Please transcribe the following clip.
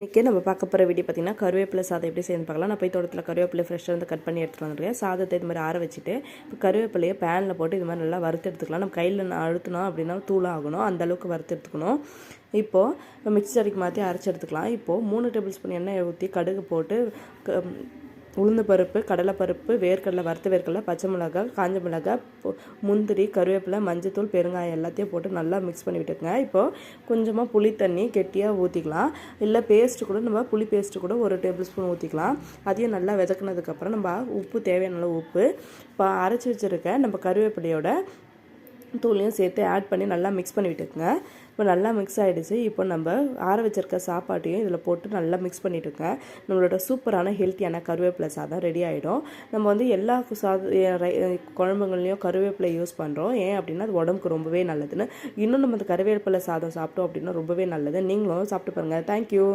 இன்றைக்கி நம்ம பார்க்க போகிற வீடியோ பார்த்திங்கன்னா கருவேப்பிலை சாதம் எப்படி செய்யணும்னு பார்க்கலாம். நான் போய் தோட்டத்தில் கருவேப்பிலை ஃப்ரெஷ்ஷாக வந்து கட் பண்ணி எடுத்துகிட்டு வந்துருக்கேன். சாதத்தை இது மாதிரி ஆற வச்சுட்டு இப்போ கருவேப்பிலையை பேனில் போட்டு இது மாதிரி நல்லா வறுத்து எடுத்துக்கலாம். நம்ம கையில் அழுத்தினோம் அப்படின்னா தூளாக ஆகணும், அந்தளவுக்கு வறுத்து எடுத்துக்கணும். இப்போது மிக்ஸி ஜாருக்கு மாற்றி அரைச்சி எடுத்துக்கலாம். இப்போது 3 டேபிள் ஸ்பூன் எண்ணெய் ஊற்றி கடுகு போட்டு உளுந்து பருப்பு, கடலைப்பருப்பு, வேர்க்கடலை, வறுத்த வேர்க்கடலை, பச்சை மிளகாய், காஞ்ச மிளகாய், முந்திரி, கருவேப்பிலை, மஞ்சத்தூள், பெருங்காயம் எல்லாத்தையும் போட்டு நல்லா மிக்ஸ் பண்ணி விட்டுக்குங்க. இப்போது கொஞ்சமாக புளி தண்ணி கெட்டியாக ஊற்றிக்கலாம். இல்லை பேஸ்ட்டு கூட நம்ம புளி பேஸ்ட்டு கூட 1 டேபிள் ஸ்பூன் ஊற்றிக்கலாம். அதையும் நல்லா விதக்குனதுக்கப்புறம் நம்ம உப்பு தேவையான உப்பு இப்போ அரைச்சி வச்சுருக்க நம்ம கருவேப்பிலையோட தூளையும் சேர்த்து ஆட் பண்ணி நல்லா மிக்ஸ் பண்ணி விட்டுக்குங்க. இப்போ நல்லா மிக்ஸ் ஆகிடுச்சு. இப்போ நம்ம ஆற வச்சுருக்க சாப்பாட்டையும் இதில் போட்டு நல்லா மிக்ஸ் பண்ணிவிட்டுங்க. நம்மளோட சூப்பரான ஹெல்த்தியான கருவேப்பிலை சாதம் ரெடி ஆகிடும். நம்ம வந்து எல்லா குழம்புங்கள்லையும் கருவேப்பிலை யூஸ் பண்ணுறோம். ஏன் அப்படின்னா அது உடம்புக்கு ரொம்பவே நல்லதுன்னு. இன்னும் நம்ம அந்த கருவேப்பிலை சாதம் சாப்பிட்டோம் அப்படின்னா ரொம்பவே நல்லது. நீங்களும் சாப்பிட்டு பாருங்கள். தேங்க்யூ.